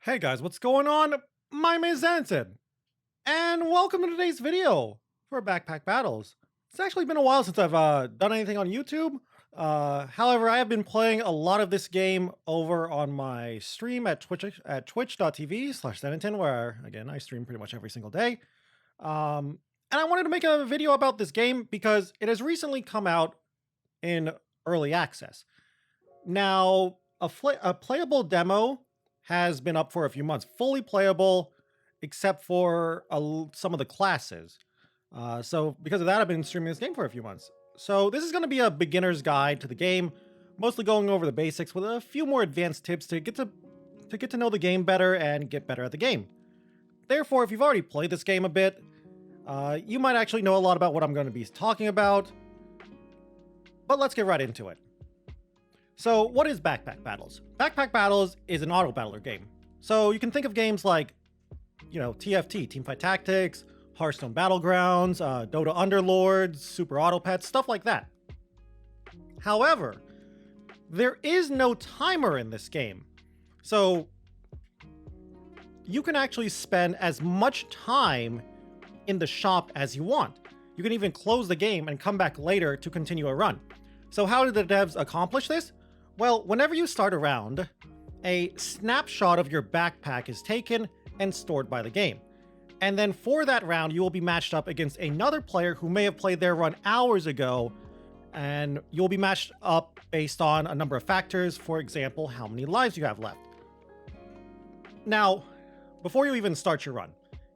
Hey guys, what's going on? My name is Zanton, and welcome to today's video for Backpack Battles. It's actually been a while since I've done anything on YouTube. However, I have been playing a lot of this game over on my stream at twitch.tv/Zanton, where again I stream pretty much every single day. And I wanted to make a video about this game because it has recently come out in early access. Now, a playable demo has been up for a few months, fully playable, except for some of the classes. So because of that, I've been streaming this game for a few months. So this is going to be a beginner's guide to the game, mostly going over the basics with a few more advanced tips to get to know the game better and get better at the game. Therefore, if you've already played this game a bit, you might actually know a lot about what I'm going to be talking about. But let's get right into it. So what is Backpack Battles? Backpack Battles is an auto battler game. So you can think of games like, TFT, Teamfight Tactics, Hearthstone Battlegrounds, Dota Underlords, Super Auto Pets, stuff like that. However, there is no timer in this game. So you can actually spend as much time in the shop as you want. You can even close the game and come back later to continue a run. So how did the devs accomplish this? Well, whenever you start a round, a snapshot of your backpack is taken and stored by the game. And then for that round, you will be matched up against another player who may have played their run hours ago, and you'll be matched up based on a number of factors, for example, how many lives you have left. Now, before you even start your run,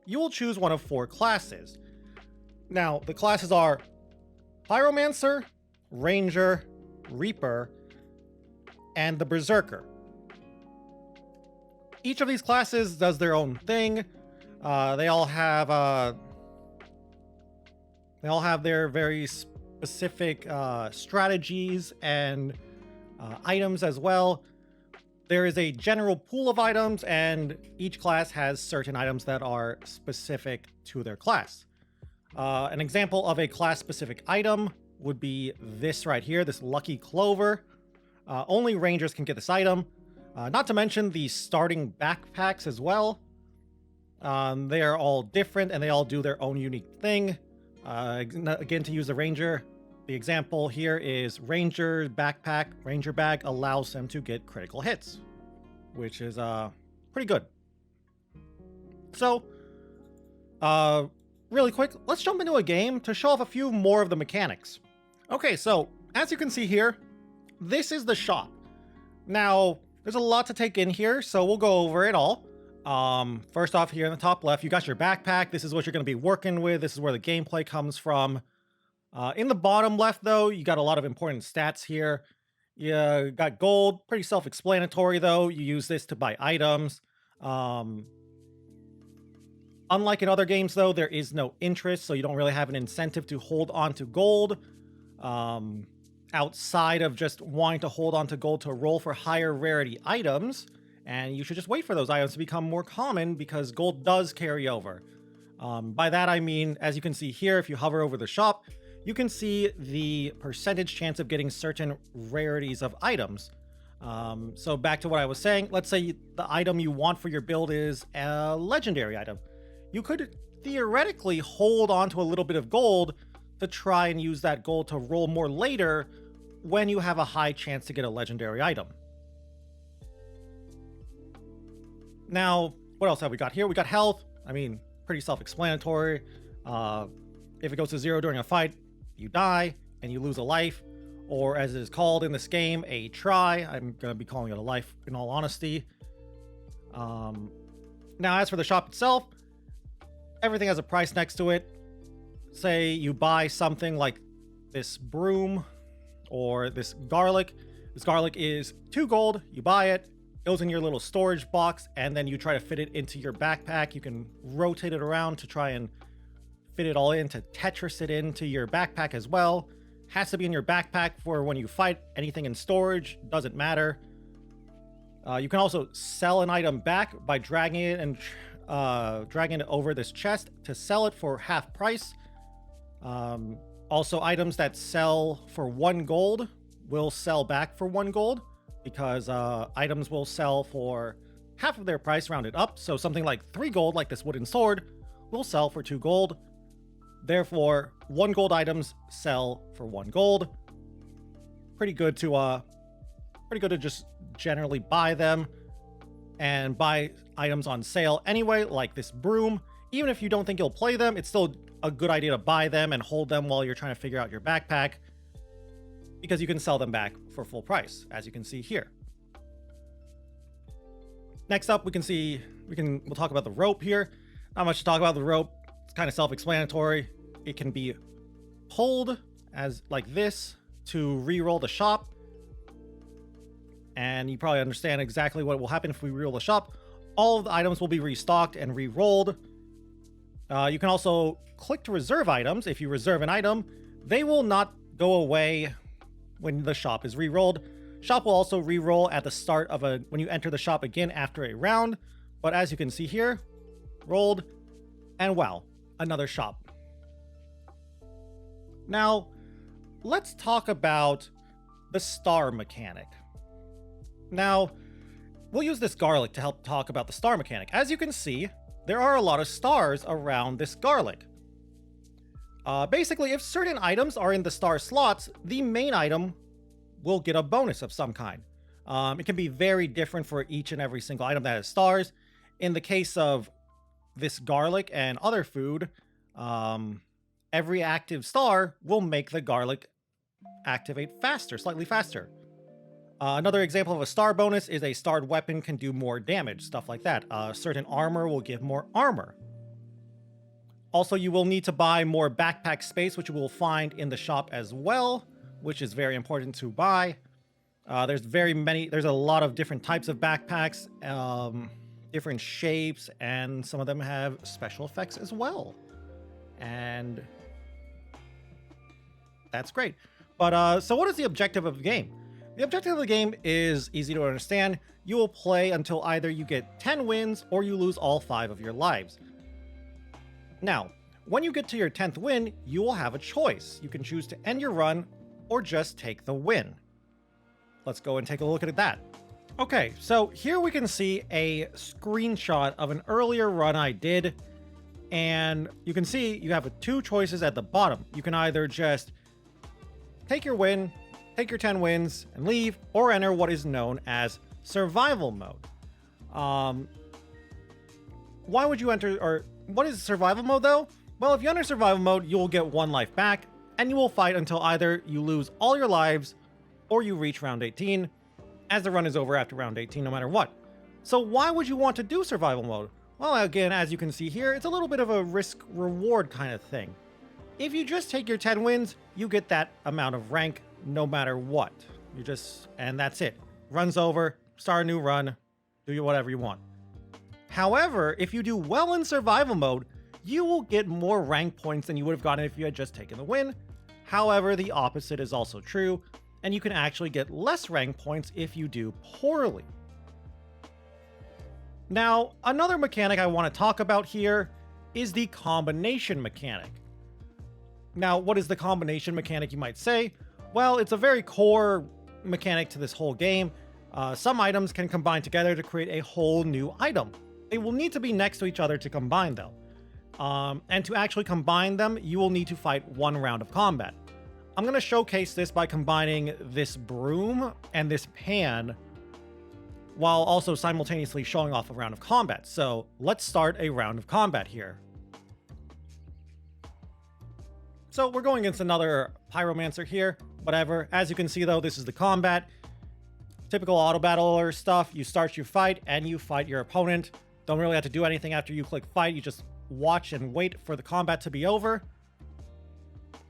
you will choose one of 4 classes. Now, the classes are Pyromancer, Ranger, Reaper, and the Berserker. Each of these classes does their own thing. They all have their very specific strategies and items as well. There is a general pool of items, and each class has certain items that are specific to their class. An example of a class-specific item would be this right here, this Lucky Clover. Only Rangers can get this item. Not to mention the starting backpacks as well. They are all different and they all do their own unique thing. Again, to use the Ranger, the example here is Ranger backpack. Ranger bag allows them to get critical hits, which is pretty good. So, really quick, let's jump into a game to show off a few more of the mechanics. Okay, so as you can see here, this is the shop. Now, there's a lot to take in here, so we'll go over it all. First off, here in the top left, you got your backpack. This is what you're going to be working with. This is where the gameplay comes from. In the bottom left, though, you got a lot of important stats here. You got gold, pretty self-explanatory, though. You use this to buy items. Unlike in other games, though, there is no interest, so you don't really have an incentive to hold on to gold. Outside of just wanting to hold on to gold to roll for higher rarity items, and you should just wait for those items to become more common because gold does carry over. By that I mean, as you can see here, if you hover over the shop, you can see the percentage chance of getting certain rarities of items. So back to what I was saying, let's say the item you want for your build is a legendary item. You could theoretically hold on to a little bit of gold to try and use that gold to roll more later when you have a high chance to get a legendary item. Now, what else have we got here? We got health. I mean, pretty self-explanatory. If it goes to 0 during a fight, you die and you lose a life, or as it is called in this game, a try. I'm going to be calling it a life in all honesty. Now, as for the shop itself, everything has a price next to it. Say you buy something like this broom or this garlic. This garlic is 2 gold. You buy it, goes in your little storage box, and then you try to fit it into your backpack. You can rotate it around to try and fit it all in, to Tetris it into your backpack as well. Has to be in your backpack for when you fight. Anything in storage, doesn't matter. You can also sell an item back by dragging it and dragging it over this chest to sell it for half price. Also, items that sell for 1 gold will sell back for 1 gold because items will sell for half of their price rounded up, so something like 3 gold, like this wooden sword, will sell for 2 gold. Therefore, 1 gold items sell for 1 gold. Pretty good to just generally buy them and buy items on sale anyway, like this broom. Even if you don't think you'll play them, it's still a good idea to buy them and hold them while you're trying to figure out your backpack, because you can sell them back for full price, as you can see here. Next up, we'll talk about the rope here. Not much to talk about the rope. It's kind of self-explanatory. It can be pulled as like this to re-roll the shop. And you probably understand exactly what will happen if we re-roll the shop. All of the items will be restocked and re-rolled. You can also click to reserve items. If you reserve an item, they will not go away when the shop is re-rolled. Shop will also re-roll at the start of when you enter the shop again after a round. But as you can see here, rolled, and wow, another shop. Now, let's talk about the star mechanic. Now, we'll use this garlic to help talk about the star mechanic. As you can see, there are a lot of stars around this garlic. Basically, if certain items are in the star slots, the main item will get a bonus of some kind. It can be very different for each and every single item that has stars. In the case of this garlic and other food, every active star will make the garlic activate faster, slightly faster. Another example of a star bonus is a starred weapon can do more damage, stuff like that. Certain armor will give more armor. Also, you will need to buy more backpack space, which you will find in the shop as well, which is very important to buy. There's a lot of different types of backpacks, different shapes, and some of them have special effects as well. And that's great. But so what is the objective of the game? The objective of the game is easy to understand. You will play until either you get 10 wins or you lose all 5 of your lives. Now, when you get to your 10th win, you will have a choice. You can choose to end your run or just take the win. Let's go and take a look at that. Okay, so here we can see a screenshot of an earlier run I did. And you can see you have 2 choices at the bottom. You can either just take your win, take your 10 wins and leave, or enter what is known as survival mode. Why would you enter, or what is survival mode though? Well, if you enter survival mode, you will get 1 life back, and you will fight until either you lose all your lives or you reach round 18, as the run is over after round 18 no matter what. So why would you want to do survival mode? Well, again, as you can see here, it's a little bit of a risk-reward kind of thing. If you just take your 10 wins, you get that amount of rank no matter what. And that's it. Run's over, start a new run, do whatever you want. However, if you do well in survival mode, you will get more rank points than you would have gotten if you had just taken the win. However, the opposite is also true, and you can actually get less rank points if you do poorly. Now, another mechanic I want to talk about here is the combination mechanic. Now, what is the combination mechanic, you might say? Well, it's a very core mechanic to this whole game. Some items can combine together to create a whole new item. They will need to be next to each other to combine though. And to actually combine them, you will need to fight 1 round of combat. I'm going to showcase this by combining this broom and this pan, while also simultaneously showing off a round of combat. So let's start a round of combat here. So we're going against another pyromancer here, whatever. As you can see though, this is the combat. Typical auto battler stuff. You start your fight and you fight your opponent. Don't really have to do anything after you click fight. You just watch and wait for the combat to be over.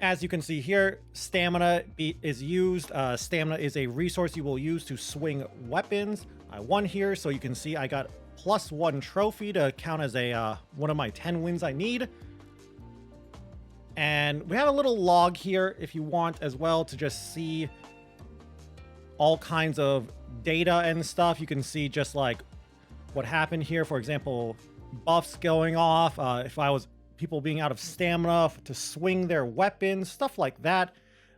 As you can see here, stamina is used. Stamina is a resource you will use to swing weapons. I won here, so you can see I got +1 trophy to count as one of my 10 wins I need. And we have a little log here if you want as well to just see all kinds of data and stuff. You can see just like what happened here. For example, buffs going off, if I was people being out of stamina to swing their weapons, stuff like that.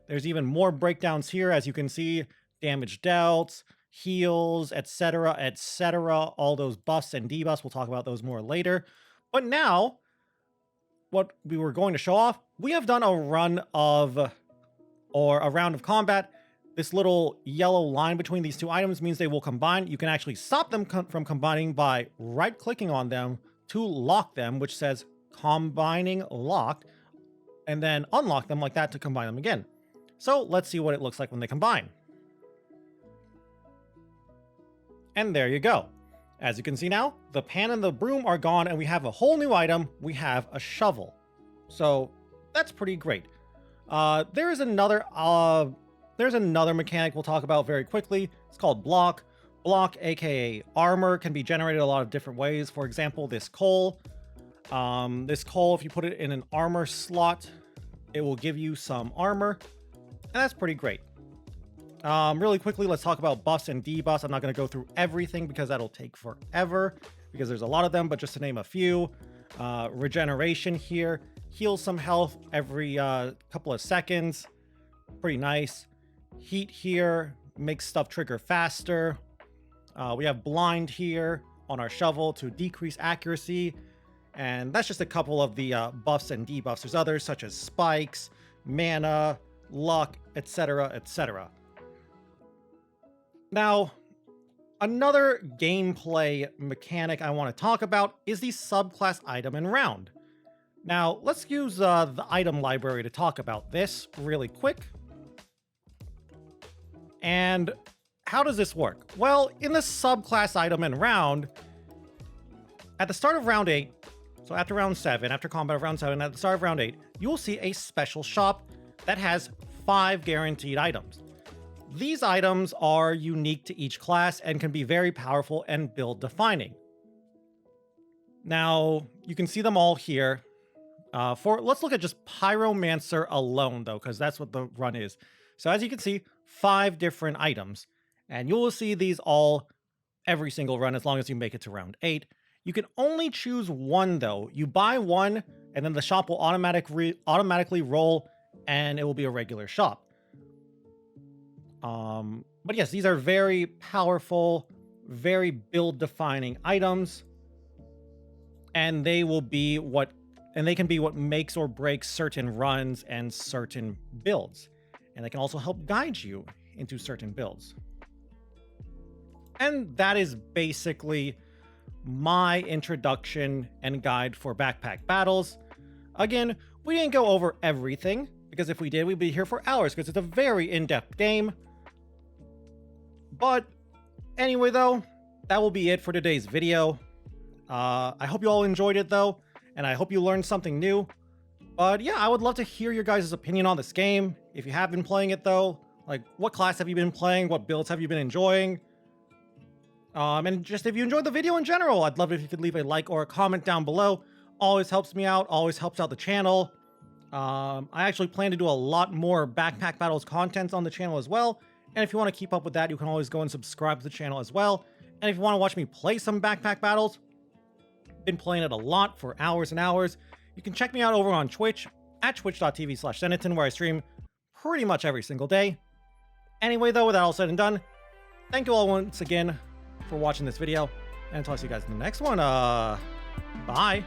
There's even more breakdowns here, as you can see, damage dealt, heals, etc., etc., all those buffs and debuffs. We'll talk about those more later. But now, what we were going to show off, we have done a run of, or a round of combat. This little yellow line between these two items means they will combine. You can actually stop them from combining by right-clicking on them to lock them, which says combining locked, and then unlock them like that to combine them again. So let's see what it looks like when they combine. And there you go. As you can see now, the pan and the broom are gone and we have a whole new item. We have a shovel. So that's pretty great. There's another mechanic we'll talk about very quickly. It's called block. Block, aka armor, can be generated a lot of different ways. For example, this coal. If you put it in an armor slot, it will give you some armor. And that's pretty great. Really quickly, let's talk about buffs and debuffs. I'm not going to go through everything because that'll take forever, because there's a lot of them, but just to name a few. Regeneration here. Heals some health every couple of seconds. Pretty nice. Heat here. Makes stuff trigger faster. We have blind here on our shovel to decrease accuracy. And that's just a couple of the buffs and debuffs. There's others such as spikes, mana, luck, etc., etc. Now, another gameplay mechanic I want to talk about is the subclass item and round. Now, let's use the item library to talk about this really quick. And how does this work? Well, in the subclass item and round, at the start of round 8, so after round 7, after combat of round 7, at the start of round 8, you will see a special shop that has 5 guaranteed items. These items are unique to each class and can be very powerful and build defining. Now, you can see them all here. Let's look at just Pyromancer alone, though, because that's what the run is. So as you can see, 5 different items, and you will see these all every single run as long as you make it to round 8. You can only choose one, though. You buy one, and then the shop will automatically roll, and it will be a regular shop. But yes, these are very powerful, very build-defining items, and they can be what makes or breaks certain runs and certain builds. And they can also help guide you into certain builds. And that is basically my introduction and guide for backpack battles. Again, we didn't go over everything, because if we did, we'd be here for hours, because it's a very in-depth game. But anyway, though, that will be it for today's video. I hope you all enjoyed it, though, and I hope you learned something new. But yeah, I would love to hear your guys' opinion on this game. If you have been playing it, though, like, what class have you been playing? What builds have you been enjoying? And just if you enjoyed the video in general, I'd love it if you could leave a like or a comment down below. Always helps me out, always helps out the channel. I actually plan to do a lot more Backpack Battles content on the channel as well. And if you want to keep up with that, you can always go and subscribe to the channel as well. And if you want to watch me play some Backpack Battles, been playing it a lot for hours and hours, you can check me out over on Twitch at twitch.tv/Senaton, where I stream pretty much every single day. Anyway, though, with that all said and done, thank you all once again for watching this video, and I'll talk to you guys in the next one. Bye.